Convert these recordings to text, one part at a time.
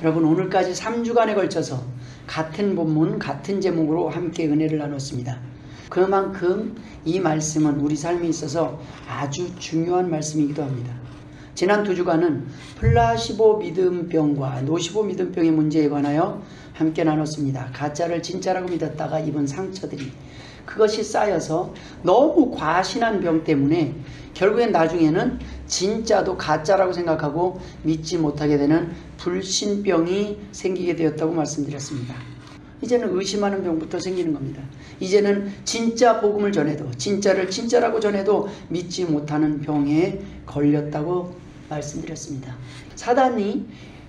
여러분, 오늘까지 3주간에 걸쳐서 같은 본문 같은 제목으로 함께 은혜를 나눴습니다. 그만큼 이 말씀은 우리 삶에 있어서 아주 중요한 말씀이기도 합니다. 지난 2주간은 플라시보 믿음병과 노시보 믿음병의 문제에 관하여 함께 나눴습니다. 가짜를 진짜라고 믿었다가 입은 상처들이, 그것이 쌓여서 너무 과신한 병 때문에 결국엔 나중에는 진짜도 가짜라고 생각하고 믿지 못하게 되는 불신병이 생기게 되었다고 말씀드렸습니다. 이제는 의심하는 병부터 생기는 겁니다. 이제는 진짜 복음을 전해도, 진짜를 진짜라고 전해도 믿지 못하는 병에 걸렸다고 말씀드렸습니다. 사단이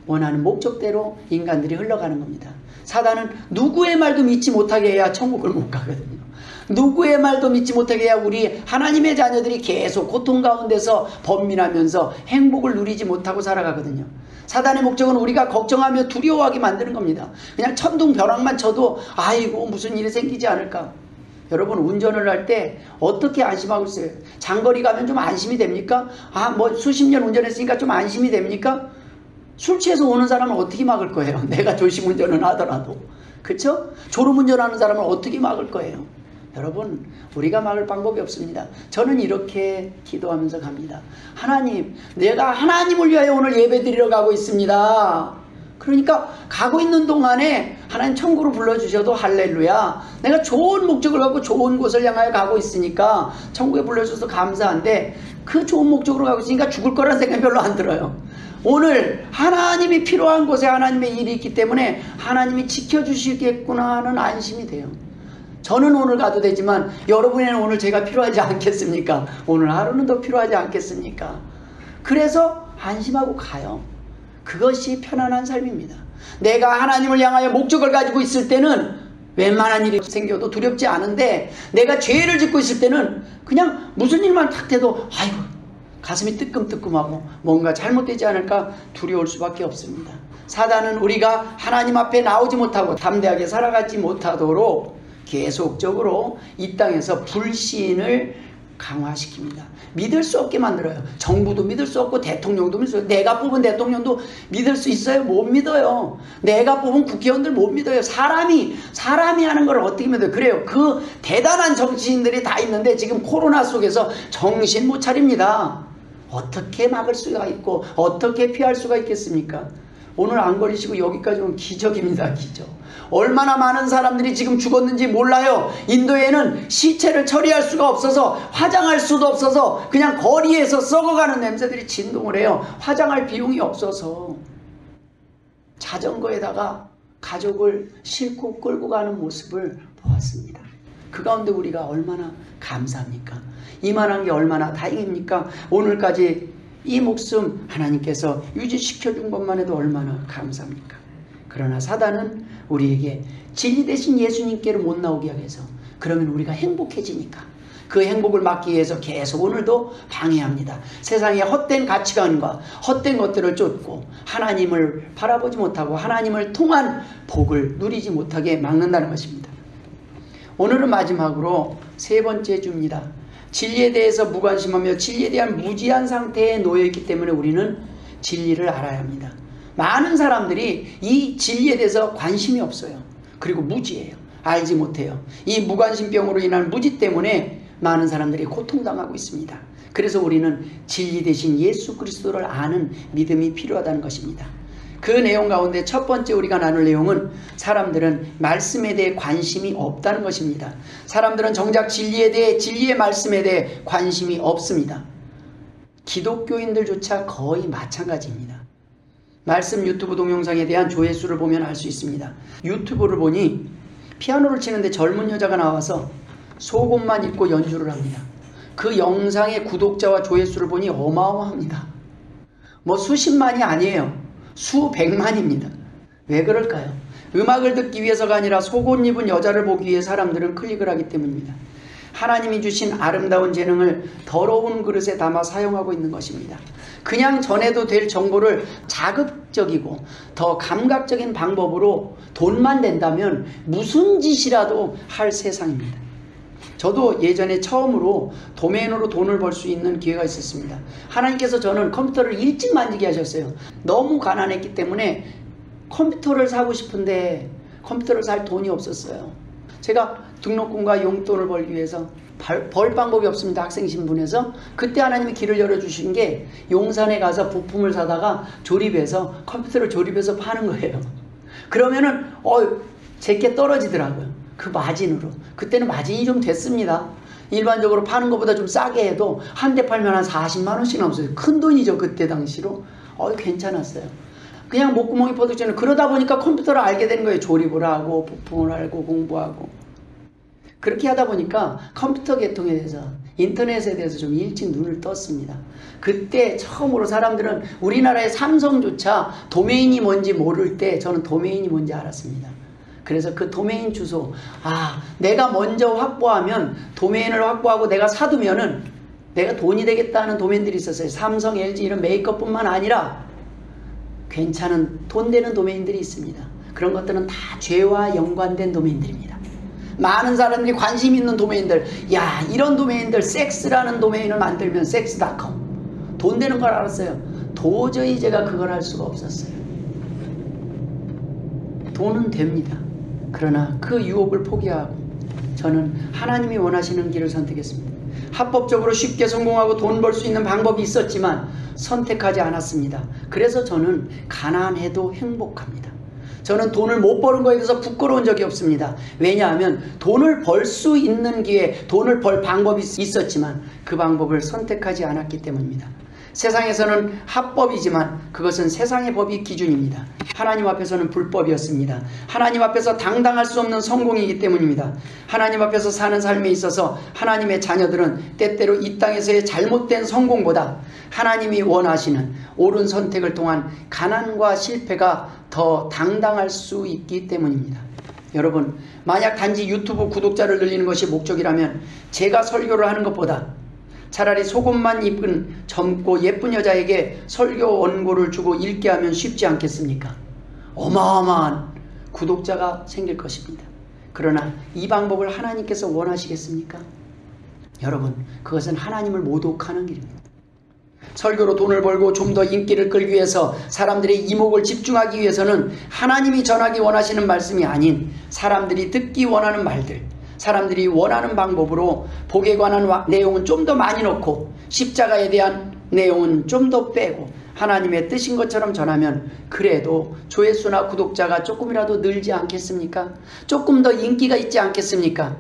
원하는 목적대로 인간들이 흘러가는 겁니다. 사단은 누구의 말도 믿지 못하게 해야 천국을 못 가거든요. 누구의 말도 믿지 못하게 해야 우리 하나님의 자녀들이 계속 고통 가운데서 번민하면서 행복을 누리지 못하고 살아가거든요. 사단의 목적은 우리가 걱정하며 두려워하게 만드는 겁니다. 그냥 천둥벼락만 쳐도 아이고 무슨 일이 생기지 않을까. 여러분, 운전을 할 때 어떻게 안심하고 있어요? 장거리 가면 좀 안심이 됩니까? 뭐 수십 년 운전했으니까 좀 안심이 됩니까? 술 취해서 오는 사람은 어떻게 막을 거예요? 내가 조심 운전을 하더라도. 그렇죠? 졸음 운전하는 사람은 어떻게 막을 거예요? 여러분, 우리가 막을 방법이 없습니다. 저는 이렇게 기도하면서 갑니다. 하나님, 내가 하나님을 위하여 오늘 예배드리러 가고 있습니다. 그러니까 가고 있는 동안에 하나님 천국으로 불러주셔도 할렐루야. 내가 좋은 목적을 갖고 좋은 곳을 향하여 가고 있으니까 천국에 불러주셔서 감사한데, 그 좋은 목적으로 가고 있으니까 죽을 거라는 생각이 별로 안 들어요. 오늘 하나님이 필요한 곳에 하나님의 일이 있기 때문에 하나님이 지켜주시겠구나 하는 안심이 돼요. 저는 오늘 가도 되지만 여러분에는 오늘 제가 필요하지 않겠습니까? 오늘 하루는 더 필요하지 않겠습니까? 그래서 안심하고 가요. 그것이 편안한 삶입니다. 내가 하나님을 향하여 목적을 가지고 있을 때는 웬만한 일이 생겨도 두렵지 않은데, 내가 죄를 짓고 있을 때는 그냥 무슨 일만 탁 해도 아이고 가슴이 뜨끔뜨끔하고 뭔가 잘못되지 않을까 두려울 수밖에 없습니다. 사단은 우리가 하나님 앞에 나오지 못하고 담대하게 살아가지 못하도록 계속적으로 이 땅에서 불신을 강화시킵니다. 믿을 수 없게 만들어요. 정부도 믿을 수 없고 대통령도 믿을 수 없고, 내가 뽑은 대통령도 믿을 수 있어요? 못 믿어요. 내가 뽑은 국회의원들 못 믿어요. 사람이 하는 걸 어떻게 믿어요? 그래요. 그 대단한 정치인들이 다 있는데 지금 코로나 속에서 정신 못 차립니다. 어떻게 막을 수가 있고 어떻게 피할 수가 있겠습니까? 오늘 안 걸리시고 여기까지 온 기적입니다. 기적. 얼마나 많은 사람들이 지금 죽었는지 몰라요. 인도에는 시체를 처리할 수가 없어서, 화장할 수도 없어서 그냥 거리에서 썩어가는 냄새들이 진동을 해요. 화장할 비용이 없어서. 자전거에다가 가족을 싣고 끌고 가는 모습을 보았습니다. 그 가운데 우리가 얼마나 감사합니까? 이만한 게 얼마나 다행입니까? 오늘까지 이 목숨 하나님께서 유지시켜준 것만 해도 얼마나 감사합니까? 그러나 사단은 우리에게 진리 대신 예수님께로 못 나오게 하기 위해서, 그러면 우리가 행복해지니까 그 행복을 막기 위해서 계속 오늘도 방해합니다. 세상의 헛된 가치관과 헛된 것들을 쫓고 하나님을 바라보지 못하고 하나님을 통한 복을 누리지 못하게 막는다는 것입니다. 오늘은 마지막으로 3번째 주입니다. 진리에 대해서 무관심하며 진리에 대한 무지한 상태에 놓여있기 때문에 우리는 진리를 알아야 합니다. 많은 사람들이 이 진리에 대해서 관심이 없어요. 그리고 무지해요. 알지 못해요. 이 무관심병으로 인한 무지 때문에 많은 사람들이 고통당하고 있습니다. 그래서 우리는 진리 대신 예수 그리스도를 아는 믿음이 필요하다는 것입니다. 그 내용 가운데 첫 번째 우리가 나눌 내용은, 사람들은 말씀에 대해 관심이 없다는 것입니다. 사람들은 정작 진리에 대해, 진리의 말씀에 대해 관심이 없습니다. 기독교인들조차 거의 마찬가지입니다. 말씀 유튜브 동영상에 대한 조회수를 보면 알 수 있습니다. 유튜브를 보니 피아노를 치는데 젊은 여자가 나와서 속옷만 입고 연주를 합니다. 그 영상의 구독자와 조회수를 보니 어마어마합니다. 뭐 수십만이 아니에요. 수백만입니다. 왜 그럴까요? 음악을 듣기 위해서가 아니라 속옷 입은 여자를 보기 위해 사람들은 클릭을 하기 때문입니다. 하나님이 주신 아름다운 재능을 더러운 그릇에 담아 사용하고 있는 것입니다. 그냥 전해도 될 정보를 자극적이고 더 감각적인 방법으로 돈만 낸다면 무슨 짓이라도 할 세상입니다. 저도 예전에 처음으로 도메인으로 돈을 벌 수 있는 기회가 있었습니다. 하나님께서 저는 컴퓨터를 일찍 만지게 하셨어요. 너무 가난했기 때문에 컴퓨터를 사고 싶은데 컴퓨터를 살 돈이 없었어요. 제가 등록금과 용돈을 벌기 위해서 벌 방법이 없습니다. 학생 신분에서. 그때 하나님이 길을 열어주신 게 용산에 가서 부품을 사다가 조립해서 컴퓨터를 조립해서 파는 거예요. 그러면은 제게 떨어지더라고요. 그 마진으로. 그때는 마진이 좀 됐습니다. 일반적으로 파는 것보다 좀 싸게 해도 한 대 팔면 한 40만 원씩 넘었어요. 큰 돈이죠. 그때 당시로. 괜찮았어요. 그냥 목구멍이 퍼득지는 그러다 보니까 컴퓨터를 알게 된 거예요. 조립을 하고 부품을 알고 공부하고. 그렇게 하다 보니까 컴퓨터 계통에 대해서 인터넷에 대해서 좀 일찍 눈을 떴습니다. 그때 처음으로 사람들은 우리나라의 삼성조차 도메인이 뭔지 모를 때 저는 도메인이 뭔지 알았습니다. 그래서 그 도메인 주소 내가 먼저 확보하면 도메인을 확보하고 내가 사두면은 내가 돈이 되겠다는 도메인들이 있었어요. 삼성, LG 이런 메이커뿐만 아니라 괜찮은 돈 되는 도메인들이 있습니다. 그런 것들은 다 죄와 연관된 도메인들입니다. 많은 사람들이 관심 있는 도메인들, 이런 도메인들, 섹스라는 도메인을 만들면 섹스.com 돈 되는 걸 알았어요. 도저히 제가 그걸 할 수가 없었어요. 돈은 됩니다. 그러나 그 유혹을 포기하고 저는 하나님이 원하시는 길을 선택했습니다. 합법적으로 쉽게 성공하고 돈 벌 수 있는 방법이 있었지만 선택하지 않았습니다. 그래서 저는 가난해도 행복합니다. 저는 돈을 못 버는 거에 대해서 부끄러운 적이 없습니다. 왜냐하면 돈을 벌 수 있는 기회, 돈을 벌 방법이 있었지만 그 방법을 선택하지 않았기 때문입니다. 세상에서는 합법이지만 그것은 세상의 법이 기준입니다. 하나님 앞에서는 불법이었습니다. 하나님 앞에서 당당할 수 없는 성공이기 때문입니다. 하나님 앞에서 사는 삶에 있어서 하나님의 자녀들은 때때로 이 땅에서의 잘못된 성공보다 하나님이 원하시는 옳은 선택을 통한 가난과 실패가 더 당당할 수 있기 때문입니다. 여러분, 만약 단지 유튜브 구독자를 늘리는 것이 목적이라면 제가 설교를 하는 것보다 차라리 속옷만 입은 젊고 예쁜 여자에게 설교 원고를 주고 읽게 하면 쉽지 않겠습니까? 어마어마한 구독자가 생길 것입니다. 그러나 이 방법을 하나님께서 원하시겠습니까? 여러분, 그것은 하나님을 모독하는 길입니다. 설교로 돈을 벌고 좀 더 인기를 끌기 위해서 사람들의 이목을 집중하기 위해서는 하나님이 전하기 원하시는 말씀이 아닌 사람들이 듣기 원하는 말들, 사람들이 원하는 방법으로 복에 관한 내용은 좀 더 많이 넣고 십자가에 대한 내용은 좀 더 빼고 하나님의 뜻인 것처럼 전하면 그래도 조회수나 구독자가 조금이라도 늘지 않겠습니까? 조금 더 인기가 있지 않겠습니까?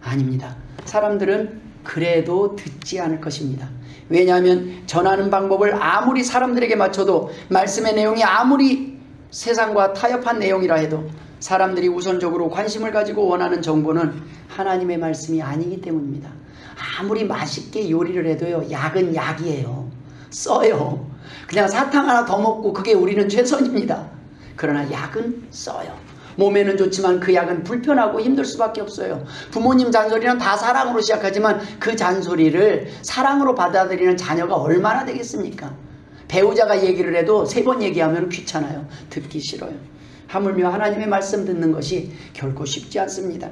아닙니다. 사람들은 그래도 듣지 않을 것입니다. 왜냐하면 전하는 방법을 아무리 사람들에게 맞춰도 말씀의 내용이 아무리 세상과 타협한 내용이라 해도 사람들이 우선적으로 관심을 가지고 원하는 정보는 하나님의 말씀이 아니기 때문입니다. 아무리 맛있게 요리를 해도요, 약은 약이에요. 써요. 그냥 사탕 하나 더 먹고 그게 우리는 최선입니다. 그러나 약은 써요. 몸에는 좋지만 그 약은 불편하고 힘들 수밖에 없어요. 부모님 잔소리는 다 사랑으로 시작하지만 그 잔소리를 사랑으로 받아들이는 자녀가 얼마나 되겠습니까? 배우자가 얘기를 해도 3번 얘기하면 귀찮아요. 듣기 싫어요. 하물며 하나님의 말씀 듣는 것이 결코 쉽지 않습니다.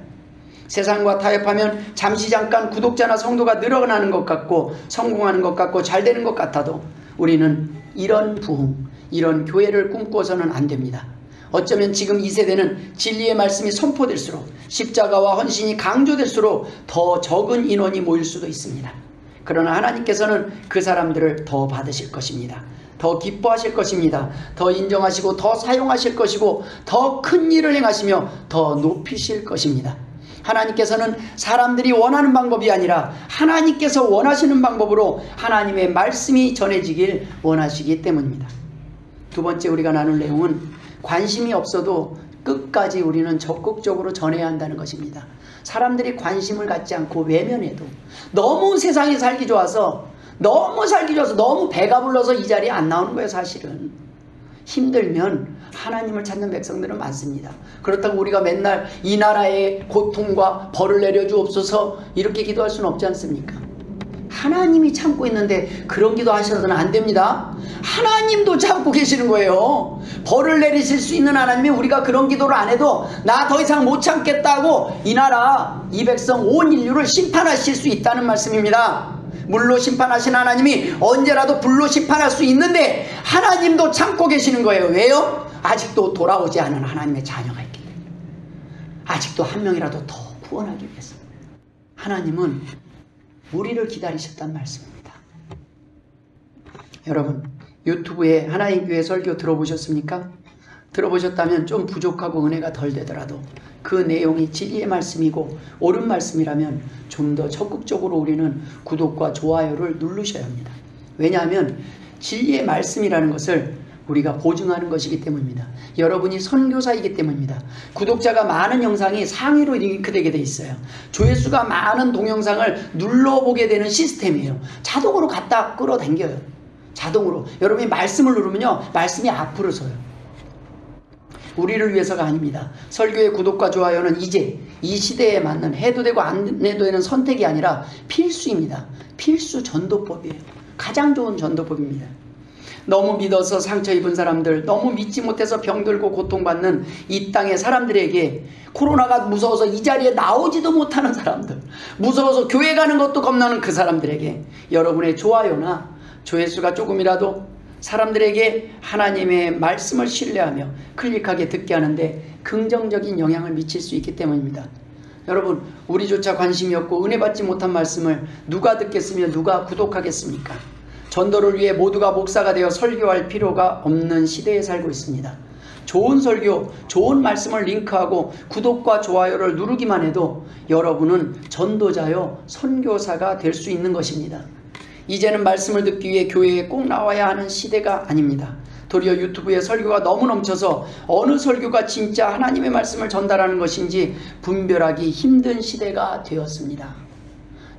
세상과 타협하면 잠시 잠깐 구독자나 성도가 늘어나는 것 같고 성공하는 것 같고 잘 되는 것 같아도 우리는 이런 부흥, 이런 교회를 꿈꿔서는 안 됩니다. 어쩌면 지금 이 세대는 진리의 말씀이 선포될수록 십자가와 헌신이 강조될수록 더 적은 인원이 모일 수도 있습니다. 그러나 하나님께서는 그 사람들을 더 받으실 것입니다. 더 기뻐하실 것입니다. 더 인정하시고 더 사용하실 것이고 더 큰 일을 행하시며 더 높이실 것입니다. 하나님께서는 사람들이 원하는 방법이 아니라 하나님께서 원하시는 방법으로 하나님의 말씀이 전해지길 원하시기 때문입니다. 두 번째 우리가 나눌 내용은 관심이 없어도 끝까지 우리는 적극적으로 전해야 한다는 것입니다. 사람들이 관심을 갖지 않고 외면해도 너무 세상이 살기 좋아서 너무 배가 불러서 이 자리에 안 나오는 거예요. 사실은 힘들면 하나님을 찾는 백성들은 많습니다. 그렇다고 우리가 맨날 이 나라의 고통과 벌을 내려주옵소서 이렇게 기도할 수는 없지 않습니까? 하나님이 참고 있는데 그런 기도 하셔서는 안 됩니다. 하나님도 참고 계시는 거예요. 벌을 내리실 수 있는 하나님이 우리가 그런 기도를 안 해도 나 더 이상 못 참겠다고 이 나라 이 백성 온 인류를 심판하실 수 있다는 말씀입니다. 물로 심판하신 하나님이 언제라도 불로 심판할 수 있는데 하나님도 참고 계시는 거예요. 왜요? 아직도 돌아오지 않은 하나님의 자녀가 있기 때문에 아직도 한 명이라도 더 구원하기 위해서 하나님은 우리를 기다리셨단 말씀입니다. 여러분 유튜브에 하나님 교회 설교 들어보셨습니까? 들어보셨다면 좀 부족하고 은혜가 덜 되더라도 그 내용이 진리의 말씀이고 옳은 말씀이라면 좀 더 적극적으로 우리는 구독과 좋아요를 누르셔야 합니다. 왜냐하면 진리의 말씀이라는 것을 우리가 보증하는 것이기 때문입니다. 여러분이 선교사이기 때문입니다. 구독자가 많은 영상이 상위로 링크되게 돼 있어요. 조회수가 많은 동영상을 눌러보게 되는 시스템이에요. 자동으로 갖다 끌어당겨요. 자동으로. 여러분이 말씀을 누르면요, 말씀이 앞으로 서요. 우리를 위해서가 아닙니다. 설교의 구독과 좋아요는 이제 이 시대에 맞는 해도 되고 안 해도 되는 선택이 아니라 필수입니다. 필수 전도법이에요. 가장 좋은 전도법입니다. 너무 믿어서 상처 입은 사람들, 너무 믿지 못해서 병들고 고통받는 이 땅의 사람들에게, 코로나가 무서워서 이 자리에 나오지도 못하는 사람들, 무서워서 교회 가는 것도 겁나는 그 사람들에게 여러분의 좋아요나 조회수가 조금이라도 사람들에게 하나님의 말씀을 신뢰하며 클릭하게 듣게 하는데 긍정적인 영향을 미칠 수 있기 때문입니다. 여러분, 우리조차 관심이 없고 은혜 받지 못한 말씀을 누가 듣겠으며 누가 구독하겠습니까? 전도를 위해 모두가 목사가 되어 설교할 필요가 없는 시대에 살고 있습니다. 좋은 설교, 좋은 말씀을 링크하고 구독과 좋아요를 누르기만 해도 여러분은 전도자요 선교사가 될 수 있는 것입니다. 이제는 말씀을 듣기 위해 교회에 꼭 나와야 하는 시대가 아닙니다. 도리어 유튜브에 설교가 너무 넘쳐서 어느 설교가 진짜 하나님의 말씀을 전달하는 것인지 분별하기 힘든 시대가 되었습니다.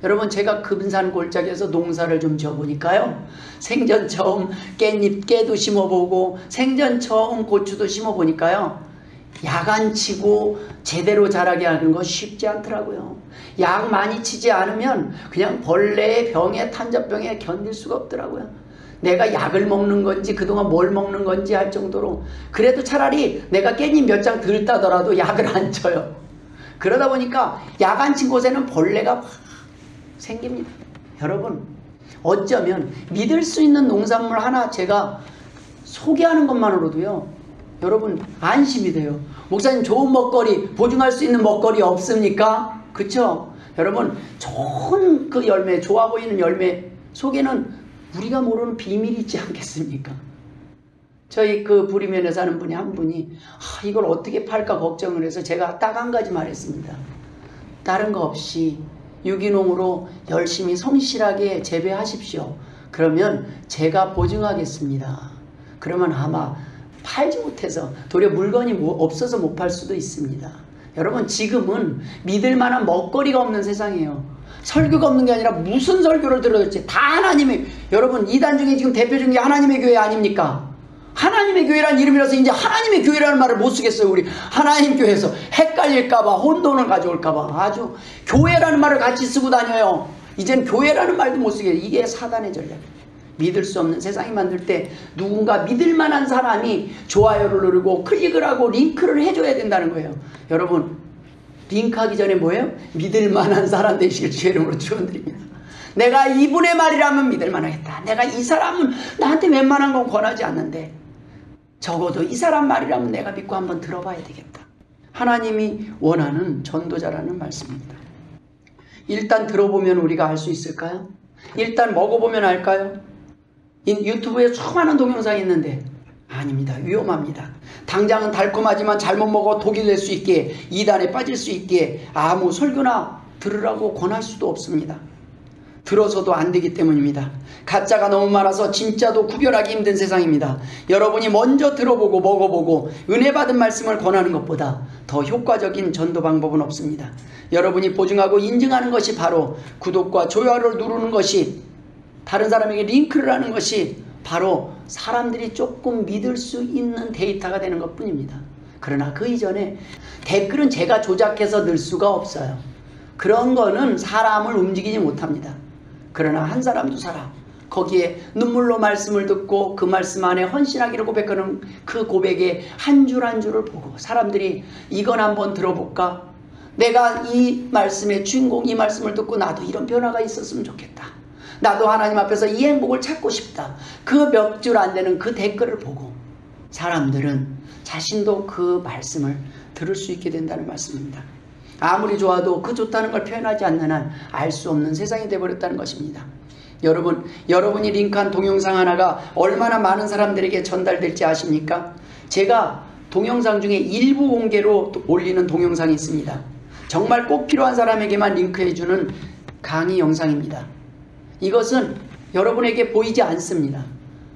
여러분, 제가 금산 골짜기에서 농사를 좀 지어보니까요, 생전 처음 깻잎, 깨도 심어보고 생전 처음 고추도 심어보니까요, 야간치고 제대로 자라게 하는 거 쉽지 않더라고요. 약 많이 치지 않으면 그냥 벌레, 병에, 탄저병에 견딜 수가 없더라고요. 내가 약을 먹는 건지 그동안 뭘 먹는 건지 할 정도로. 그래도 차라리 내가 깻잎 몇 장 덜 따더라도 약을 안 쳐요. 그러다 보니까 약 안 친 곳에는 벌레가 확 생깁니다. 여러분, 어쩌면 믿을 수 있는 농산물 하나 제가 소개하는 것만으로도요, 여러분 안심이 돼요. 목사님, 좋은 먹거리, 보증할 수 있는 먹거리 없습니까? 그쵸? 여러분, 좋은 그 열매, 좋아 보이는 열매 속에는 우리가 모르는 비밀이 있지 않겠습니까? 저희 그 부리면에 사는 분이 한 분이 이걸 어떻게 팔까 걱정을 해서 제가 딱 한 가지 말했습니다. 다른 거 없이 유기농으로 열심히 성실하게 재배하십시오. 그러면 제가 보증하겠습니다. 그러면 아마 팔지 못해서 도리어 물건이 없어서 못 팔 수도 있습니다. 여러분, 지금은 믿을 만한 먹거리가 없는 세상이에요. 설교가 없는 게 아니라 무슨 설교를 들어야 될지 다 하나님의, 여러분 이단 중에 지금 대표적인 게 하나님의 교회 아닙니까? 하나님의 교회란 이름이라서 이제 하나님의 교회라는 말을 못 쓰겠어요. 우리 하나님 교회에서 헷갈릴까봐, 혼돈을 가져올까봐 아주 교회라는 말을 같이 쓰고 다녀요. 이젠 교회라는 말도 못 쓰겠어요. 이게 사단의 전략이에요. 믿을 수 없는 세상이 만들 때 누군가 믿을 만한 사람이 좋아요를 누르고 클릭을 하고 링크를 해줘야 된다는 거예요. 여러분, 링크하기 전에 뭐예요? 믿을 만한 사람 되시길 주의 이름으로 축원드립니다. 내가 이분의 말이라면 믿을 만하겠다. 내가 이 사람은 나한테 웬만한 건 권하지 않는데 적어도 이 사람 말이라면 내가 믿고 한번 들어봐야 되겠다. 하나님이 원하는 전도자라는 말씀입니다. 일단 들어보면 우리가 알 수 있을까요? 일단 먹어보면 알까요? 유튜브에 수많은 동영상이 있는데 아닙니다. 위험합니다. 당장은 달콤하지만 잘못 먹어 독이 될 수 있기에, 이단에 빠질 수 있기에 아무 설교나 들으라고 권할 수도 없습니다. 들어서도 안 되기 때문입니다. 가짜가 너무 많아서 진짜도 구별하기 힘든 세상입니다. 여러분이 먼저 들어보고 먹어보고 은혜 받은 말씀을 권하는 것보다 더 효과적인 전도 방법은 없습니다. 여러분이 보증하고 인증하는 것이 바로 구독과 좋아요를 누르는 것이, 다른 사람에게 링크를 하는 것이 바로 사람들이 조금 믿을 수 있는 데이터가 되는 것 뿐입니다. 그러나 그 이전에 댓글은 제가 조작해서 넣을 수가 없어요. 그런 거는 사람을 움직이지 못합니다. 그러나 한 사람 두 사람 거기에 눈물로 말씀을 듣고 그 말씀 안에 헌신하기를 고백하는 그 고백의 한 줄 한 줄을 보고 사람들이 이건 한번 들어볼까? 내가 이 말씀의 주인공, 이 말씀을 듣고 나도 이런 변화가 있었으면 좋겠다. 나도 하나님 앞에서 이 행복을 찾고 싶다. 그 몇 줄 안 되는 그 댓글을 보고 사람들은 자신도 그 말씀을 들을 수 있게 된다는 말씀입니다. 아무리 좋아도 그 좋다는 걸 표현하지 않는 한 알 수 없는 세상이 되어버렸다는 것입니다. 여러분이 링크한 동영상 하나가 얼마나 많은 사람들에게 전달될지 아십니까? 제가 동영상 중에 일부 공개로 올리는 동영상이 있습니다. 정말 꼭 필요한 사람에게만 링크해주는 강의 영상입니다. 이것은 여러분에게 보이지 않습니다.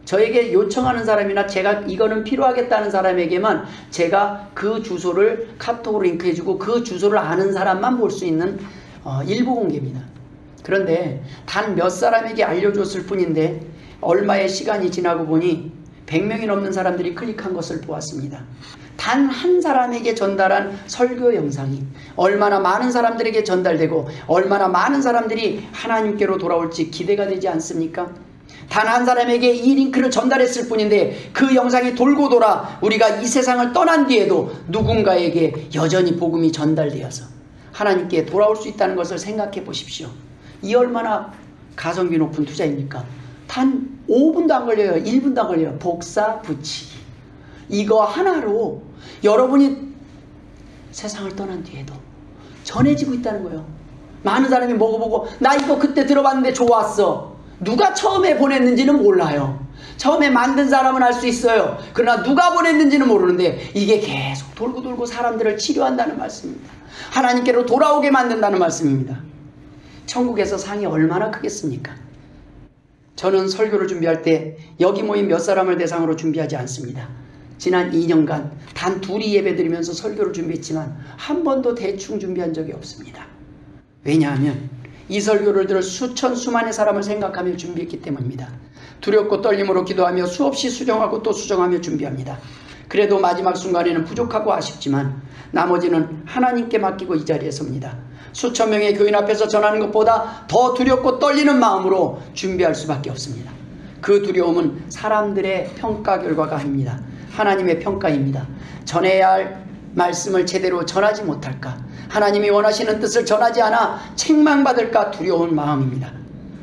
저에게 요청하는 사람이나 제가 이거는 필요하겠다는 사람에게만 제가 그 주소를 카톡으로 링크해주고 그 주소를 아는 사람만 볼 수 있는 일부 공개입니다. 그런데 단 몇 사람에게 알려줬을 뿐인데 얼마의 시간이 지나고 보니 100명이 넘는 사람들이 클릭한 것을 보았습니다. 단 한 사람에게 전달한 설교 영상이 얼마나 많은 사람들에게 전달되고 얼마나 많은 사람들이 하나님께로 돌아올지 기대가 되지 않습니까? 단 한 사람에게 이 링크를 전달했을 뿐인데 그 영상이 돌고 돌아 우리가 이 세상을 떠난 뒤에도 누군가에게 여전히 복음이 전달되어서 하나님께 돌아올 수 있다는 것을 생각해 보십시오. 이 얼마나 가성비 높은 투자입니까? 단 5분도 안 걸려요. 1분도 안 걸려요. 복사 붙이기. 이거 하나로 여러분이 세상을 떠난 뒤에도 전해지고 있다는 거예요. 많은 사람이 먹어보고 나 이거 그때 들어봤는데 좋았어. 누가 처음에 보냈는지는 몰라요. 처음에 만든 사람은 알 수 있어요. 그러나 누가 보냈는지는 모르는데 이게 계속 돌고 돌고 사람들을 치료한다는 말씀입니다. 하나님께로 돌아오게 만든다는 말씀입니다. 천국에서 상이 얼마나 크겠습니까? 저는 설교를 준비할 때 여기 모인 몇 사람을 대상으로 준비하지 않습니다. 지난 2년간 단 둘이 예배드리면서 설교를 준비했지만 한 번도 대충 준비한 적이 없습니다. 왜냐하면 이 설교를 들을 수많은 사람을 생각하며 준비했기 때문입니다. 두렵고 떨림으로 기도하며 수없이 수정하고 또 수정하며 준비합니다. 그래도 마지막 순간에는 부족하고 아쉽지만 나머지는 하나님께 맡기고 이 자리에 섭니다. 수천 명의 교인 앞에서 전하는 것보다 더 두렵고 떨리는 마음으로 준비할 수밖에 없습니다. 그 두려움은 사람들의 평가 결과가 아닙니다. 하나님의 평가입니다. 전해야 할 말씀을 제대로 전하지 못할까? 하나님이 원하시는 뜻을 전하지 않아 책망받을까 두려운 마음입니다.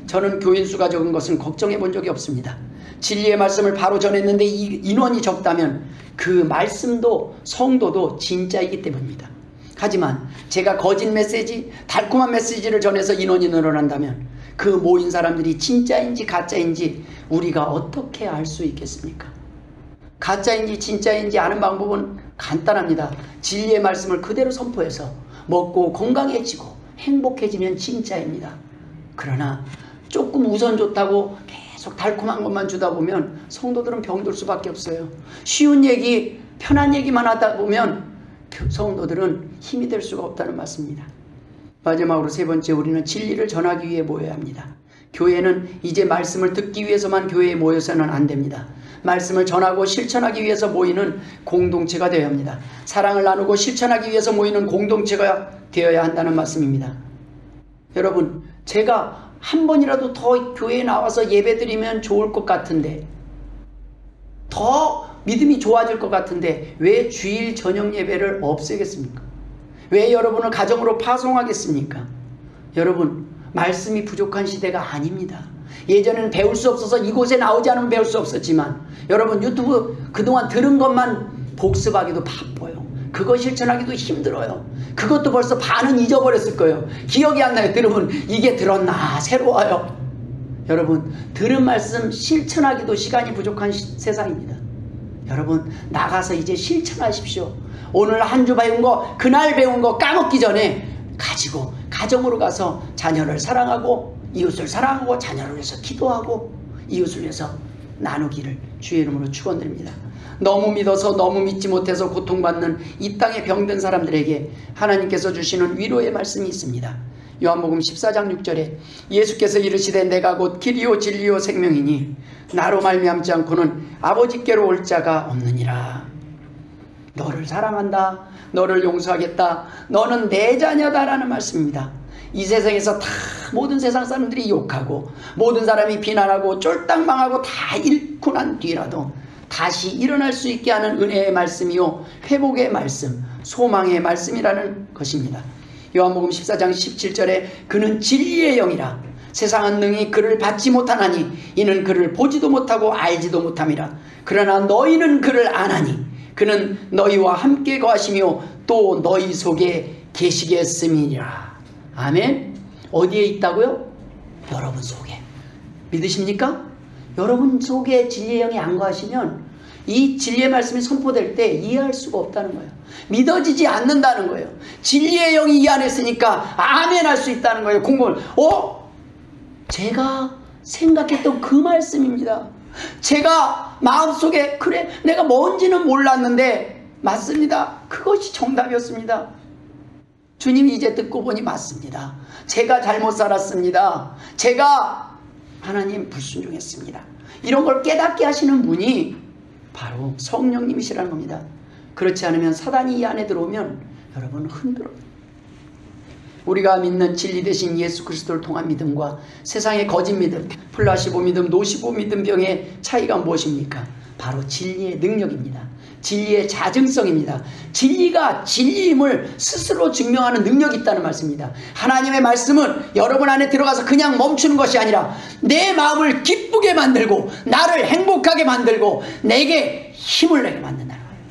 저는 교인 수가 적은 것은 걱정해 본 적이 없습니다. 진리의 말씀을 바로 전했는데 인원이 적다면 그 말씀도 성도도 진짜이기 때문입니다. 하지만 제가 거짓 메시지, 달콤한 메시지를 전해서 인원이 늘어난다면 그 모인 사람들이 진짜인지 가짜인지 우리가 어떻게 알 수 있겠습니까? 가짜인지 진짜인지 아는 방법은 간단합니다. 진리의 말씀을 그대로 선포해서 먹고 건강해지고 행복해지면 진짜입니다. 그러나 조금 우선 좋다고 계속 달콤한 것만 주다 보면 성도들은 병들 수밖에 없어요. 쉬운 얘기, 편한 얘기만 하다 보면 성도들은 힘이 될 수가 없다는 말씀입니다. 마지막으로 세 번째, 우리는 진리를 전하기 위해 모여야 합니다. 교회는 이제 말씀을 듣기 위해서만 교회에 모여서는 안 됩니다. 말씀을 전하고 실천하기 위해서 모이는 공동체가 되어야 합니다. 사랑을 나누고 실천하기 위해서 모이는 공동체가 되어야 한다는 말씀입니다. 여러분, 제가 한 번이라도 더 교회에 나와서 예배드리면 좋을 것 같은데, 더 믿음이 좋아질 것 같은데 왜 주일 저녁 예배를 없애겠습니까? 왜 여러분을 가정으로 파송하겠습니까? 여러분, 말씀이 부족한 시대가 아닙니다. 예전에는 배울 수 없어서 이곳에 나오지 않으면 배울 수 없었지만 여러분, 유튜브 그동안 들은 것만 복습하기도 바빠요. 그거 실천하기도 힘들어요. 그것도 벌써 반은 잊어버렸을 거예요. 기억이 안 나요. 들으면 이게 들었나 새로워요. 여러분, 들은 말씀 실천하기도 시간이 부족한 세상입니다. 여러분, 나가서 이제 실천하십시오. 오늘 한 주 배운 거, 그날 배운 거 까먹기 전에 가지고 가정으로 가서 자녀를 사랑하고 이웃을 사랑하고 자녀를 위해서 기도하고 이웃을 위해서 나누기를 주의 이름으로 축원드립니다. 너무 믿어서 너무 믿지 못해서 고통받는 이 땅에 병든 사람들에게 하나님께서 주시는 위로의 말씀이 있습니다. 요한복음 14장 6절에 예수께서 이르시되 내가 곧 길이요 진리요 생명이니 나로 말미암지 않고는 아버지께로 올 자가 없느니라. 너를 사랑한다, 너를 용서하겠다, 너는 내 자녀다라는 말씀입니다. 이 세상에서 다 모든 세상 사람들이 욕하고 모든 사람이 비난하고 쫄딱 망하고 다 잃고 난 뒤라도 다시 일어날 수 있게 하는 은혜의 말씀이요 회복의 말씀, 소망의 말씀이라는 것입니다. 요한복음 14장 17절에 그는 진리의 영이라 세상은 능히 그를 받지 못하나니 이는 그를 보지도 못하고 알지도 못함이라. 그러나 너희는 그를 아나니 그는 너희와 함께 거하시며 또 너희 속에 계시겠음이니라. 아멘. 어디에 있다고요? 여러분 속에. 믿으십니까? 여러분 속에 진리의 영이 안 거하시면 이 진리의 말씀이 선포될 때 이해할 수가 없다는 거예요. 믿어지지 않는다는 거예요. 진리의 영이 이 안에 있으니까 아멘 할 수 있다는 거예요. 공부를. 제가 생각했던 그 말씀입니다. 제가 마음속에 그래 내가 뭔지는 몰랐는데 맞습니다. 그것이 정답이었습니다. 주님이 이제 듣고 보니 맞습니다. 제가 잘못 살았습니다. 제가 하나님 불순종했습니다. 이런 걸 깨닫게 하시는 분이 바로 성령님이시라는 겁니다. 그렇지 않으면 사단이 이 안에 들어오면 여러분 흔들어요. 우리가 믿는 진리 대신 예수 그리스도를 통한 믿음과 세상의 거짓 믿음, 플라시보 믿음, 노시보 믿음 병의 차이가 무엇입니까? 바로 진리의 능력입니다. 진리의 자증성입니다. 진리가 진리임을 스스로 증명하는 능력이 있다는 말씀입니다. 하나님의 말씀은 여러분 안에 들어가서 그냥 멈추는 것이 아니라 내 마음을 기쁘게 만들고 나를 행복하게 만들고 내게 힘을 내게 만든다는 거예요.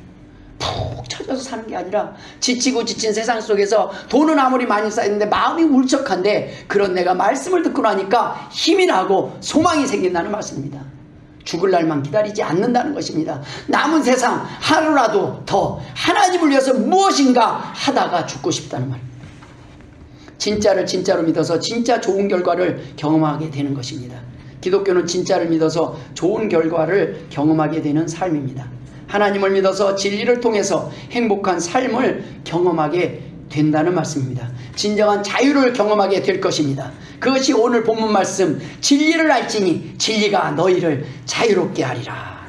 푹 쳐져서 사는 게 아니라 지치고 지친 세상 속에서 돈은 아무리 많이 쌓였는데 마음이 울적한데 그런 내가 말씀을 듣고 나니까 힘이 나고 소망이 생긴다는 말씀입니다. 죽을 날만 기다리지 않는다는 것입니다. 남은 세상 하루라도 더 하나님을 위해서 무엇인가 하다가 죽고 싶다는 말입니다. 진짜를 진짜로 믿어서 진짜 좋은 결과를 경험하게 되는 것입니다. 기독교는 진짜를 믿어서 좋은 결과를 경험하게 되는 삶입니다. 하나님을 믿어서 진리를 통해서 행복한 삶을 경험하게 된다는 말씀입니다. 진정한 자유를 경험하게 될 것입니다. 그것이 오늘 본문 말씀 진리를 알지니 진리가 너희를 자유롭게 하리라.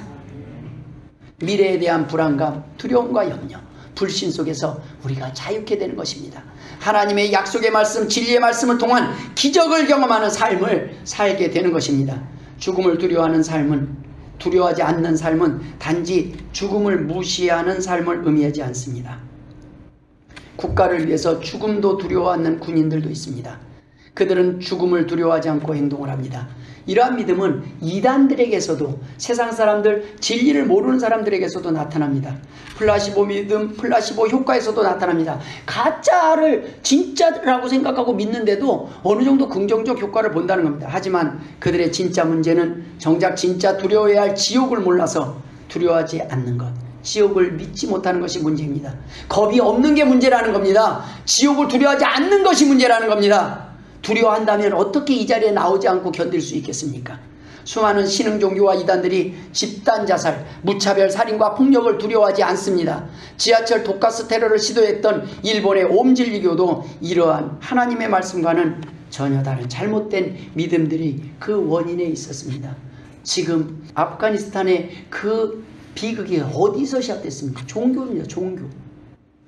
미래에 대한 불안감, 두려움과 염려, 불신 속에서 우리가 자유케 되는 것입니다. 하나님의 약속의 말씀, 진리의 말씀을 통한 기적을 경험하는 삶을 살게 되는 것입니다. 죽음을 두려워하는 삶은 두려워하지 않는 삶은 단지 죽음을 무시하는 삶을 의미하지 않습니다. 국가를 위해서 죽음도 두려워하는 군인들도 있습니다. 그들은 죽음을 두려워하지 않고 행동을 합니다. 이러한 믿음은 이단들에게서도 세상 사람들, 진리를 모르는 사람들에게서도 나타납니다. 플라시보 믿음, 플라시보 효과에서도 나타납니다. 가짜를 진짜라고 생각하고 믿는데도 어느 정도 긍정적 효과를 본다는 겁니다. 하지만 그들의 진짜 문제는 정작 진짜 두려워해야 할 지옥을 몰라서 두려워하지 않는 것, 지옥을 믿지 못하는 것이 문제입니다. 겁이 없는 게 문제라는 겁니다. 지옥을 두려워하지 않는 것이 문제라는 겁니다. 두려워한다면 어떻게 이 자리에 나오지 않고 견딜 수 있겠습니까? 수많은 신흥 종교와 이단들이 집단 자살, 무차별 살인과 폭력을 두려워하지 않습니다. 지하철 독가스 테러를 시도했던 일본의 옴진리교도 이러한 하나님의 말씀과는 전혀 다른 잘못된 믿음들이 그 원인에 있었습니다. 지금 아프가니스탄의 그 비극이 어디서 시작됐습니까? 종교입니다. 종교.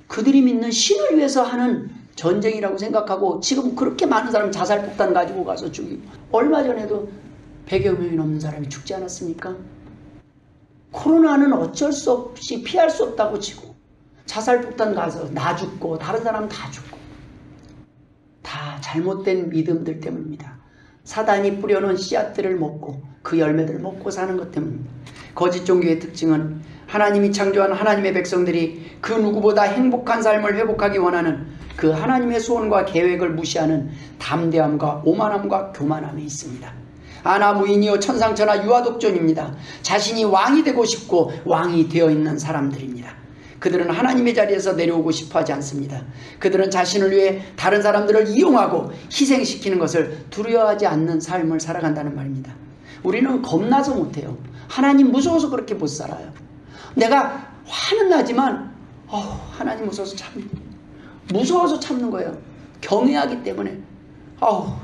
그들이 믿는 신을 위해서 하는 전쟁이라고 생각하고 지금 그렇게 많은 사람이 자살폭탄 가지고 가서 죽이고, 얼마 전에도 100여 명이 넘는 사람이 죽지 않았습니까? 코로나는 어쩔 수 없이 피할 수 없다고 치고 자살폭탄 가서 나 죽고 다른 사람 다 죽고, 다 잘못된 믿음들 때문입니다. 사단이 뿌려놓은 씨앗들을 먹고 그 열매들을 먹고 사는 것 때문입니다. 거짓 종교의 특징은 하나님이 창조한 하나님의 백성들이 그 누구보다 행복한 삶을 회복하기 원하는 그 하나님의 소원과 계획을 무시하는 담대함과 오만함과 교만함에 있습니다. 아나무인이요 천상천하 유아독존입니다. 자신이 왕이 되고 싶고 왕이 되어 있는 사람들입니다. 그들은 하나님의 자리에서 내려오고 싶어 하지 않습니다. 그들은 자신을 위해 다른 사람들을 이용하고 희생시키는 것을 두려워하지 않는 삶을 살아간다는 말입니다. 우리는 겁나서 못해요. 하나님 무서워서 그렇게 못 살아요. 내가 화는 나지만 하나님 무서워서 참는 거예요. 경외하기 때문에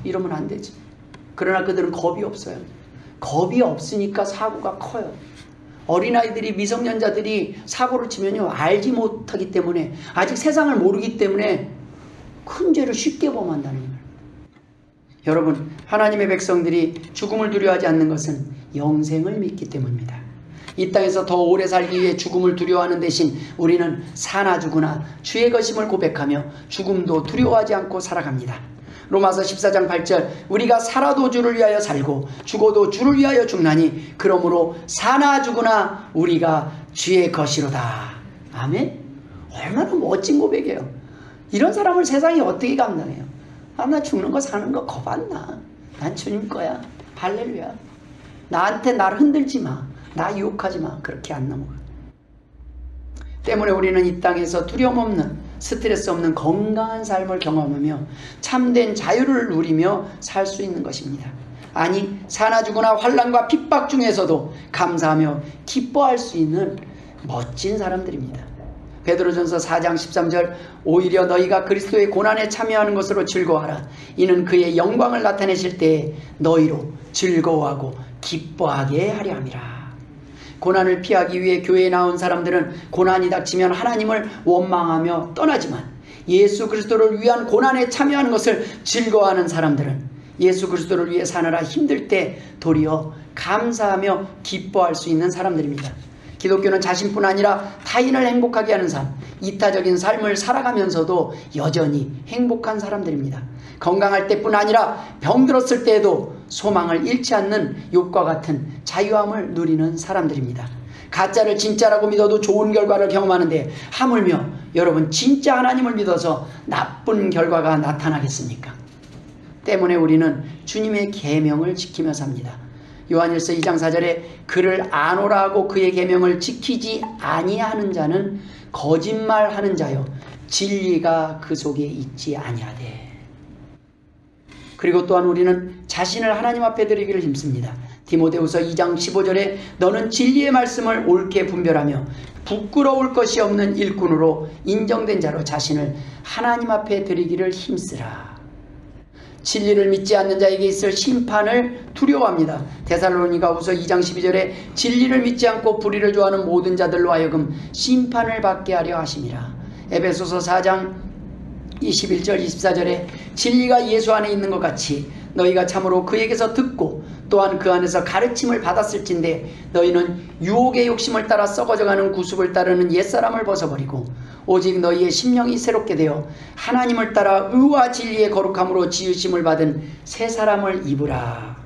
이러면 안 되지. 그러나 그들은 겁이 없어요. 겁이 없으니까 사고가 커요. 어린아이들이, 미성년자들이 사고를 치면요, 알지 못하기 때문에, 아직 세상을 모르기 때문에 큰 죄를 쉽게 범한다는 거예요. 여러분, 하나님의 백성들이 죽음을 두려워하지 않는 것은 영생을 믿기 때문입니다. 이 땅에서 더 오래 살기 위해 죽음을 두려워하는 대신 우리는 사나 죽으나 주의 것임을 고백하며 죽음도 두려워하지 않고 살아갑니다. 로마서 14장 8절 우리가 살아도 주를 위하여 살고 죽어도 주를 위하여 죽나니 그러므로 사나 죽으나 우리가 주의 것이로다. 아멘. 얼마나 멋진 고백이에요. 이런 사람을 세상이 어떻게 감당해요? 나 죽는 거 사는 거 겁안나. 난 주님 거야. 할렐루야. 나한테 나를 흔들지 마. 나 유혹하지 마. 그렇게 안 넘어가. 때문에 우리는 이 땅에서 두려움 없는, 스트레스 없는 건강한 삶을 경험하며 참된 자유를 누리며 살 수 있는 것입니다. 아니, 사나 죽으나 환난과 핍박 중에서도 감사하며 기뻐할 수 있는 멋진 사람들입니다. 베드로전서 4장 13절 오히려 너희가 그리스도의 고난에 참여하는 것으로 즐거워하라. 이는 그의 영광을 나타내실 때에 너희로 즐거워하고 기뻐하게 하려 함이라. 고난을 피하기 위해 교회에 나온 사람들은 고난이 닥치면 하나님을 원망하며 떠나지만 예수 그리스도를 위한 고난에 참여하는 것을 즐거워하는 사람들은 예수 그리스도를 위해 사느라 힘들 때 도리어 감사하며 기뻐할 수 있는 사람들입니다. 기독교는 자신뿐 아니라 타인을 행복하게 하는 삶, 이타적인 삶을 살아가면서도 여전히 행복한 사람들입니다. 건강할 때뿐 아니라 병들었을 때에도 소망을 잃지 않는 욥과 같은 자유함을 누리는 사람들입니다. 가짜를 진짜라고 믿어도 좋은 결과를 경험하는데 하물며 여러분 진짜 하나님을 믿어서 나쁜 결과가 나타나겠습니까? 때문에 우리는 주님의 계명을 지키며 삽니다. 요한일서 2장 4절에 그를 아노라 하고 그의 계명을 지키지 아니하는 자는 거짓말하는 자요 진리가 그 속에 있지 아니하되. 그리고 또한 우리는 자신을 하나님 앞에 드리기를 힘씁니다. 디모데후서 2장 15절에 너는 진리의 말씀을 옳게 분별하며 부끄러울 것이 없는 일꾼으로 인정된 자로 자신을 하나님 앞에 드리기를 힘쓰라. 진리를 믿지 않는 자에게 있을 심판을 두려워합니다. 데살로니가후서 2장 12절에 진리를 믿지 않고 불의를 좋아하는 모든 자들로 하여금 심판을 받게 하려 하심이라. 에베소서 4장 21절 24절에 진리가 예수 안에 있는 것 같이 너희가 참으로 그에게서 듣고 또한 그 안에서 가르침을 받았을진데 너희는 유혹의 욕심을 따라 썩어져가는 구습을 따르는 옛사람을 벗어버리고 오직 너희의 심령이 새롭게 되어 하나님을 따라 의와 진리의 거룩함으로 지으심을 받은 새 사람을 입으라.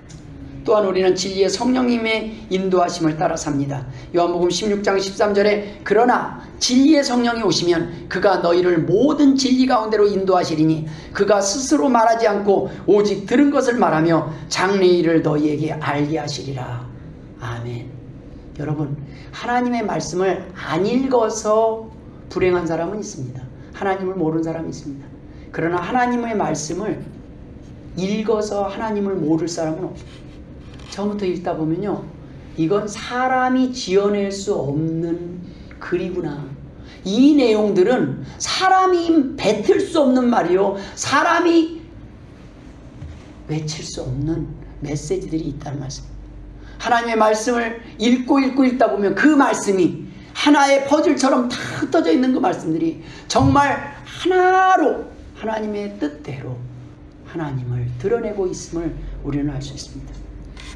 또한 우리는 진리의 성령님의 인도하심을 따라 삽니다. 요한복음 16장 13절에 그러나 진리의 성령이 오시면 그가 너희를 모든 진리 가운데로 인도하시리니 그가 스스로 말하지 않고 오직 들은 것을 말하며 장래의 일을 너희에게 알게 하시리라. 아멘. 여러분, 하나님의 말씀을 안 읽어서 불행한 사람은 있습니다. 하나님을 모르는 사람이 있습니다. 그러나 하나님의 말씀을 읽어서 하나님을 모를 사람은 없습니다. 처음부터 읽다 보면요, 이건 사람이 지어낼 수 없는 글이구나. 이 내용들은 사람이 뱉을 수 없는 말이요, 사람이 외칠 수 없는 메시지들이 있다는 말씀입니다. 하나님의 말씀을 읽고 읽다 보면 그 말씀이 하나의 퍼즐처럼 다 흩어져 있는 그 말씀들이 정말 하나로 하나님의 뜻대로 하나님을 드러내고 있음을 우리는 알 수 있습니다.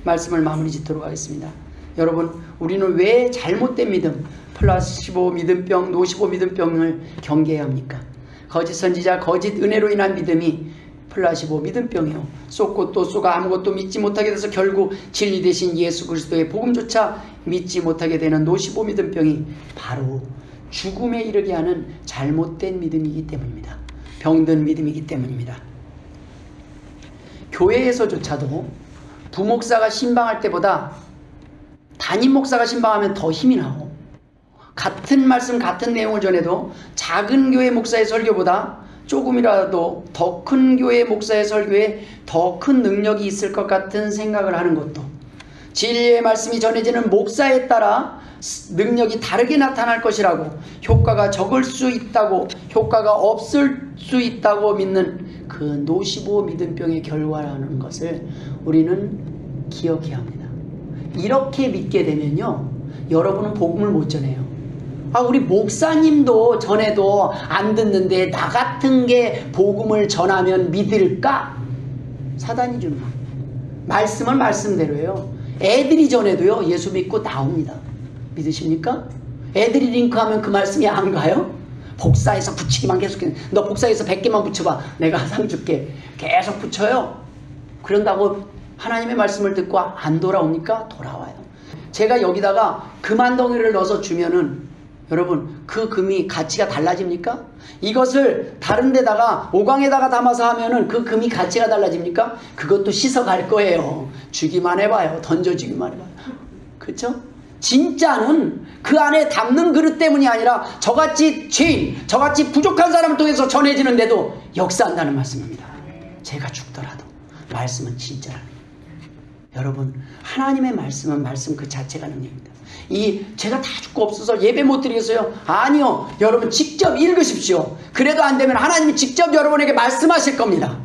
말씀을 마무리 짓도록 하겠습니다. 여러분, 우리는 왜 잘못된 믿음, 플라시보 믿음병, 노시보 믿음병을 경계해야 합니까? 거짓 선지자, 거짓 은혜로 인한 믿음이 플라시보 믿음병이요, 쏟고 또 쏘가 아무것도 믿지 못하게 돼서 결국 진리 대신 예수 그리스도의 복음조차 믿지 못하게 되는 노시보 믿음병이 바로 죽음에 이르게 하는 잘못된 믿음이기 때문입니다. 병든 믿음이기 때문입니다. 교회에서조차도 부목사가 신방할 때보다 담임 목사가 신방하면 더 힘이 나고, 같은 말씀 같은 내용을 전해도 작은 교회 목사의 설교보다 조금이라도 더 큰 교회 목사의 설교에 더 큰 능력이 있을 것 같은 생각을 하는 것도, 진리의 말씀이 전해지는 목사에 따라 능력이 다르게 나타날 것이라고, 효과가 적을 수 있다고, 효과가 없을 수 있다고 믿는 그 노시보 믿음병의 결과라는 것을 우리는 기억해야 합니다. 이렇게 믿게 되면요, 여러분은 복음을 못 전해요. 우리 목사님도 전해도 안 듣는데 나 같은 게 복음을 전하면 믿을까? 사단이 주는 말씀을 말씀대로예요. 애들이 전해도요, 예수 믿고 나옵니다. 믿으십니까? 애들이 링크하면 그 말씀이 안 가요? 복사해서 붙이기만 계속해. 너 복사해서 100개만 붙여봐. 내가 상 줄게. 계속 붙여요. 그런다고 하나님의 말씀을 듣고 안 돌아옵니까? 돌아와요. 제가 여기다가 금 한 덩이를 넣어서 주면은 여러분 그 금이 가치가 달라집니까? 이것을 다른 데다가 오광에다가 담아서 하면은 그 금이 가치가 달라집니까? 그것도 씻어갈 거예요. 주기만 해봐요. 던져주기만 해봐요. 그렇죠? 진짜는 그 안에 담는 그릇 때문이 아니라 저같이 죄인, 저같이 부족한 사람을 통해서 전해지는데도 역사한다는 말씀입니다. 제가 죽더라도 말씀은 진짜랍니다. 여러분 하나님의 말씀은 말씀 그 자체가 능력입니다. 제가 다 죽고 없어서 예배 못 드리겠어요? 아니요. 여러분 직접 읽으십시오. 그래도 안 되면 하나님이 직접 여러분에게 말씀하실 겁니다.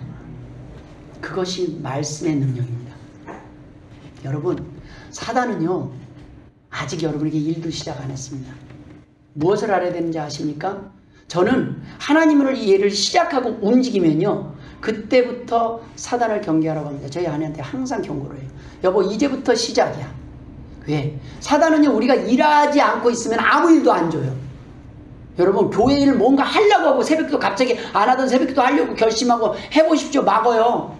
그것이 말씀의 능력입니다. 여러분 사단은요 아직 여러분에게 일도 시작 안 했습니다. 무엇을 알아야 되는지 아십니까? 저는 하나님을 이 일을 시작하고 움직이면요 그때부터 사단을 경계하라고 합니다. 저희 아내한테 항상 경고를 해요. 여보 이제부터 시작이야. 왜? 사단은요 우리가 일하지 않고 있으면 아무 일도 안 줘요. 여러분 교회 일을 뭔가 하려고 하고 새벽기도 갑자기 안 하던 새벽기도 하려고 결심하고 해보십시오. 막어요.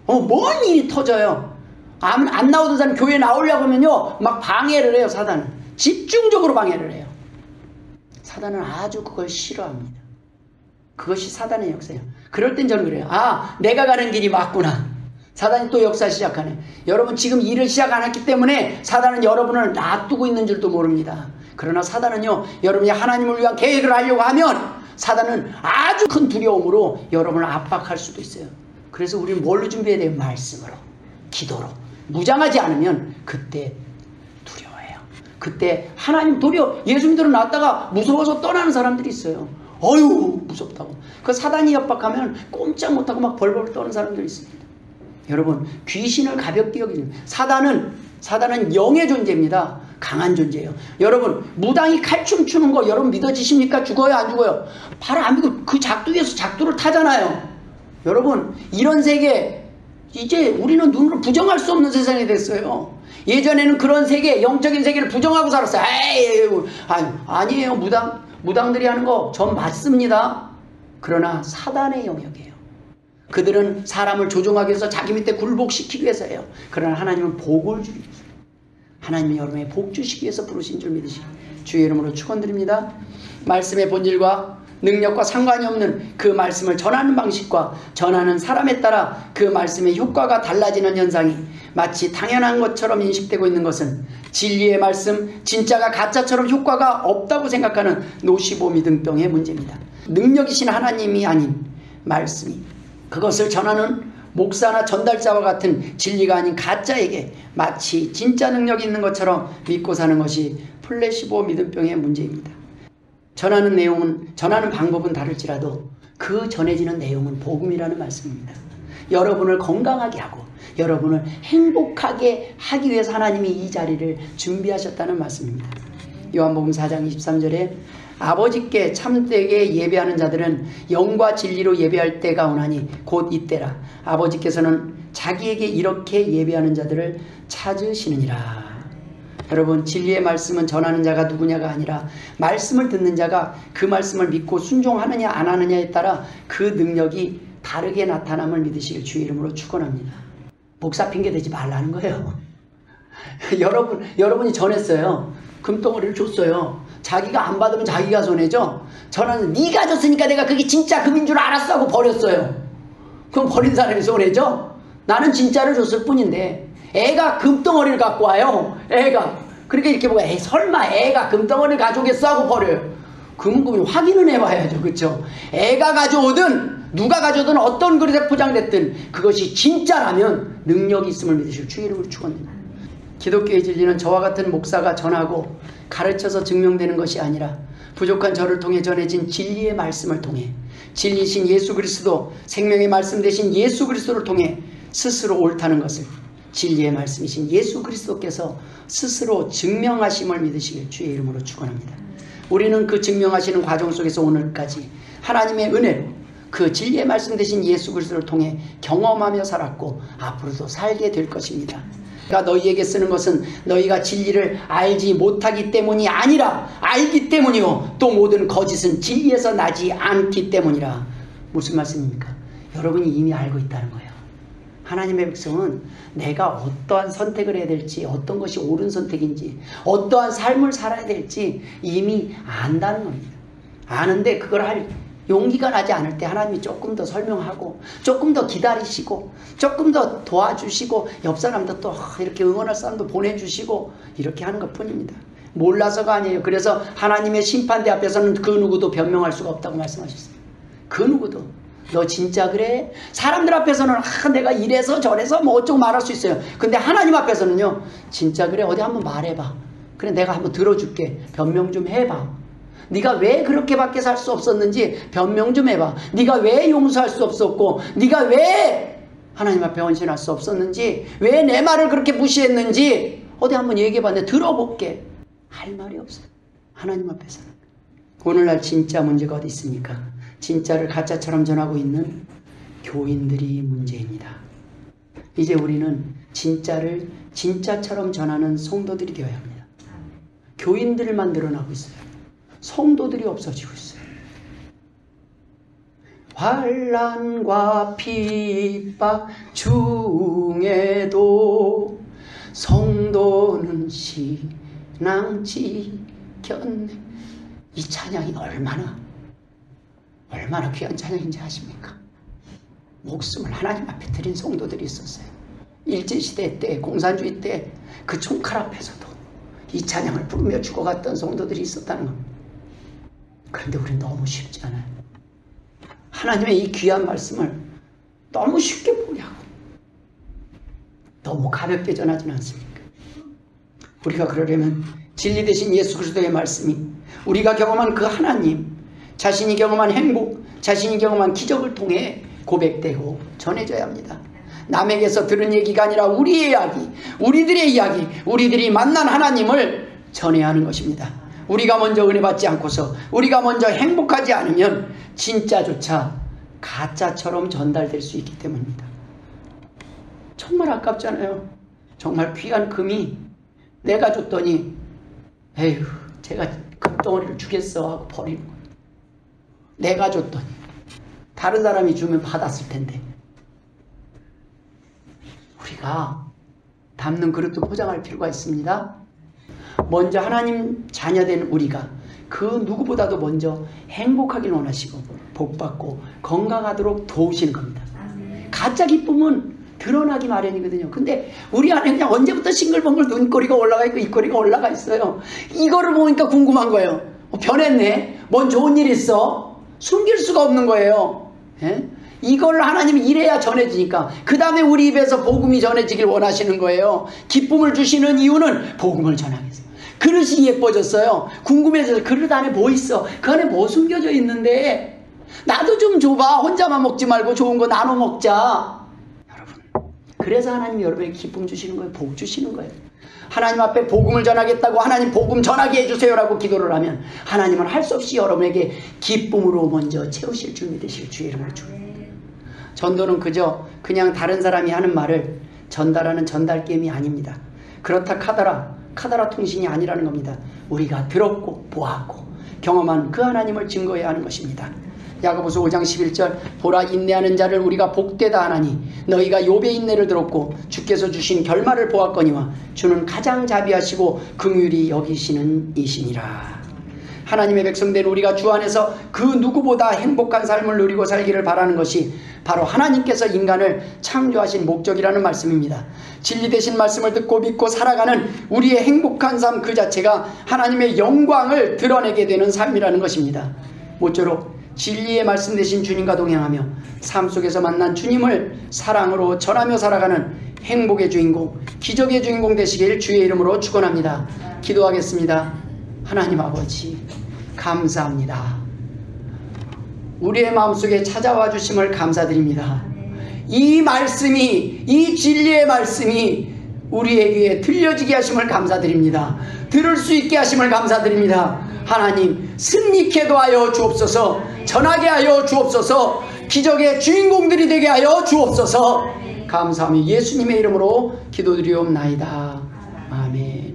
뭔 일이 터져요. 안 나오던 사람 교회에 나오려고 하면요 막 방해를 해요. 사단은 집중적으로 방해를 해요. 사단은 아주 그걸 싫어합니다. 그것이 사단의 역사예요. 그럴 땐 저는 그래요. 내가 가는 길이 맞구나. 사단이 또 역사 시작하네. 여러분 지금 일을 시작 안 했기 때문에 사단은 여러분을 놔두고 있는 줄도 모릅니다. 그러나 사단은요 여러분이 하나님을 위한 계획을 하려고 하면 사단은 아주 큰 두려움으로 여러분을 압박할 수도 있어요. 그래서 우리는 뭘로 준비해야 돼요? 말씀으로, 기도로. 무장하지 않으면 그때 두려워해요. 그때 하나님 도리어 예수 믿으러 나왔다가 무서워서 떠나는 사람들이 있어요. 어휴 무섭다고. 그 사단이 협박하면 꼼짝 못하고 막 벌벌 떠는 사람들이 있습니다. 여러분 귀신을 가볍게 여기는 사단은 영의 존재입니다. 강한 존재예요. 여러분 무당이 칼춤 추는 거 여러분 믿어지십니까? 죽어요 안 죽어요? 바로 안 믿고 그 작두에서 작두를 타잖아요. 여러분 이런 세계 이제 우리는 눈으로 부정할 수 없는 세상이 됐어요. 예전에는 그런 세계 영적인 세계를 부정하고 살았어요. 아니에요. 무당들이 하는 거 전 맞습니다. 그러나 사단의 영역이에요. 그들은 사람을 조종하기 위해서 자기 밑에 굴복시키기 위해서 해요. 그러나 하나님은 복을 주기 위해서, 하나님이 여러분에게 복 주시기 위해서 부르신 줄 믿으시기 주의 이름으로 축원드립니다. 말씀의 본질과 능력과 상관이 없는 그 말씀을 전하는 방식과 전하는 사람에 따라 그 말씀의 효과가 달라지는 현상이 마치 당연한 것처럼 인식되고 있는 것은 진리의 말씀, 진짜가 가짜처럼 효과가 없다고 생각하는 노시보 믿음병의 문제입니다. 능력이신 하나님이 아닌 말씀이 그것을 전하는 목사나 전달자와 같은 진리가 아닌 가짜에게 마치 진짜 능력이 있는 것처럼 믿고 사는 것이 플래시보 믿음병의 문제입니다. 전하는 방법은 다를지라도 그 전해지는 내용은 복음이라는 말씀입니다. 여러분을 건강하게 하고 여러분을 행복하게 하기 위해서 하나님이 이 자리를 준비하셨다는 말씀입니다. 요한복음 4장 23절에 아버지께 참되게 예배하는 자들은 영과 진리로 예배할 때가 오나니 곧 이때라. 아버지께서는 자기에게 이렇게 예배하는 자들을 찾으시느니라. 여러분 진리의 말씀은 전하는 자가 누구냐가 아니라 말씀을 듣는 자가 그 말씀을 믿고 순종하느냐 안 하느냐에 따라 그 능력이 다르게 나타남을 믿으시길 주의 이름으로 축원합니다. 목사 핑계 대지 말라는 거예요. 여러분이 전했어요. 금덩어리를 줬어요. 자기가 안 받으면 자기가 손해죠. 저는 네가 줬으니까 내가 그게 진짜 금인 줄 알았어 하고 버렸어요. 그럼 버린 사람이 손해죠. 나는 진짜를 줬을 뿐인데 애가 금덩어리를 갖고 와요. 애가. 그러니까 이렇게 보고 설마 애가 금덩어리를 가져오겠어 하고 버려요. 그러면 확인은 해봐야죠. 그렇죠? 애가 가져오든 누가 가져오든 어떤 그릇에 포장됐든 그것이 진짜라면 능력이 있음을 믿으시고 주의 이름으로 축원합니다. 기독교의 진리는 저와 같은 목사가 전하고 가르쳐서 증명되는 것이 아니라 부족한 저를 통해 전해진 진리의 말씀을 통해 진리신 예수 그리스도 생명의 말씀 되신 예수 그리스도를 통해 스스로 옳다는 것을 진리의 말씀이신 예수 그리스도께서 스스로 증명하심을 믿으시길 주의 이름으로 축원합니다. 우리는 그 증명하시는 과정 속에서 오늘까지 하나님의 은혜로 그 진리의 말씀 되신 예수 그리스도를 통해 경험하며 살았고 앞으로도 살게 될 것입니다. 내가 너희에게 쓰는 것은 너희가 진리를 알지 못하기 때문이 아니라 알기 때문이요 또 모든 거짓은 진리에서 나지 않기 때문이라. 무슨 말씀입니까? 여러분이 이미 알고 있다는 거예요. 하나님의 백성은 내가 어떠한 선택을 해야 될지, 어떤 것이 옳은 선택인지, 어떠한 삶을 살아야 될지 이미 안다는 겁니다. 아는데 그걸 할 용기가 나지 않을 때 하나님이 조금 더 설명하고, 조금 더 기다리시고, 조금 더 도와주시고, 옆 사람도 또 이렇게 응원할 사람도 보내주시고, 이렇게 하는 것 뿐입니다. 몰라서가 아니에요. 그래서 하나님의 심판대 앞에서는 그 누구도 변명할 수가 없다고 말씀하셨어요. 그 누구도. 너 진짜 그래? 사람들 앞에서는 내가 이래서 저래서 뭐 어쩌고 말할 수 있어요. 근데 하나님 앞에서는요, 진짜 그래? 어디 한번 말해봐. 그래, 내가 한번 들어줄게. 변명 좀 해봐. 네가 왜 그렇게밖에 살 수 없었는지 변명 좀 해봐. 네가 왜 용서할 수 없었고, 네가 왜 하나님 앞에 헌신할 수 없었는지, 왜 내 말을 그렇게 무시했는지 어디 한번 얘기해봐. 내가 들어볼게. 할 말이 없어요. 하나님 앞에서는. 오늘날 진짜 문제가 어디 있습니까? 진짜를 가짜처럼 전하고 있는 교인들이 문제입니다. 이제 우리는 진짜를 진짜처럼 전하는 성도들이 되어야 합니다. 교인들만 늘어나고 있어요. 성도들이 없어지고 있어요. 환난과 핍박 중에도 성도는 신앙 지켰네. 이 찬양이 얼마나 귀한 찬양인지 아십니까? 목숨을 하나님 앞에 드린 성도들이 있었어요. 일제시대 때, 공산주의 때 그 총칼 앞에서도 이 찬양을 부르며 죽어갔던 성도들이 있었다는 겁니다. 그런데 우리는 너무 쉽지 않아요. 하나님의 이 귀한 말씀을 너무 쉽게 포기하고 너무 가볍게 전하지는 않습니까? 우리가 그러려면 진리 되신 예수 그리스도의 말씀이 우리가 경험한 그 하나님, 자신이 경험한 행복, 자신이 경험한 기적을 통해 고백되고 전해져야 합니다. 남에게서 들은 얘기가 아니라 우리의 이야기, 우리들의 이야기, 우리들이 만난 하나님을 전해야 하는 것입니다. 우리가 먼저 은혜 받지 않고서 우리가 먼저 행복하지 않으면 진짜조차 가짜처럼 전달될 수 있기 때문입니다. 정말 아깝잖아요. 정말 귀한 금이 내가 줬더니 에휴 제가 금덩어리를 주겠어 하고 버리는 거예요. 내가 줬더니 다른 사람이 주면 받았을 텐데. 우리가 담는 그릇도 포장할 필요가 있습니다. 먼저 하나님 자녀된 우리가 그 누구보다도 먼저 행복하길 원하시고 복받고 건강하도록 도우시는 겁니다. 가짜 기쁨은 드러나기 마련이거든요. 근데 우리 안에 그냥 언제부터 싱글벙글 눈꼬리가 올라가 있고 입꼬리가 올라가 있어요. 이거를 보니까 궁금한 거예요. 변했네? 뭔 좋은 일 있어? 숨길 수가 없는 거예요. 예? 이걸 하나님이 이래야 전해지니까 그 다음에 우리 입에서 복음이 전해지길 원하시는 거예요. 기쁨을 주시는 이유는 복음을 전하기 위해서. 그릇이 예뻐졌어요. 궁금해져서 그릇 안에 뭐 있어? 그 안에 뭐 숨겨져 있는데 나도 좀 줘봐. 혼자만 먹지 말고 좋은 거 나눠 먹자. 여러분, 그래서 하나님이 여러분에게 기쁨 주시는 거예요. 복 주시는 거예요. 하나님 앞에 복음을 전하겠다고 하나님 복음 전하게 해주세요 라고 기도를 하면 하나님은 할 수 없이 여러분에게 기쁨으로 먼저 채우실 줄 믿으실 주의 이름으로 주옵니다. 전도는 그냥 다른 사람이 하는 말을 전달하는 전달 게임이 아닙니다. 그렇다 카더라 통신이 아니라는 겁니다. 우리가 들었고 보았고 경험한 그 하나님을 증거해야 하는 것입니다. 야고보서 5장 11절 보라 인내하는 자를 우리가 복되다 하나니 너희가 욥의 인내를 들었고 주께서 주신 결말을 보았거니와 주는 가장 자비하시고 긍휼히 여기시는 이시니라. 하나님의 백성된 우리가 주 안에서 그 누구보다 행복한 삶을 누리고 살기를 바라는 것이 바로 하나님께서 인간을 창조하신 목적이라는 말씀입니다. 진리 되신 말씀을 듣고 믿고 살아가는 우리의 행복한 삶 그 자체가 하나님의 영광을 드러내게 되는 삶이라는 것입니다. 모쪼록 진리의 말씀 되신 주님과 동행하며 삶 속에서 만난 주님을 사랑으로 전하며 살아가는 행복의 주인공, 기적의 주인공 되시길 주의 이름으로 축원합니다. 기도하겠습니다. 하나님 아버지 감사합니다. 우리의 마음속에 찾아와 주심을 감사드립니다. 이 말씀이, 이 진리의 말씀이 우리의 귀에 들려지게 하심을 감사드립니다. 들을 수 있게 하심을 감사드립니다. 하나님 승리케도 하여 주옵소서. 전하게 하여 주옵소서. 기적의 주인공들이 되게 하여 주옵소서. 감사하며 예수님의 이름으로 기도드리옵나이다. 아멘.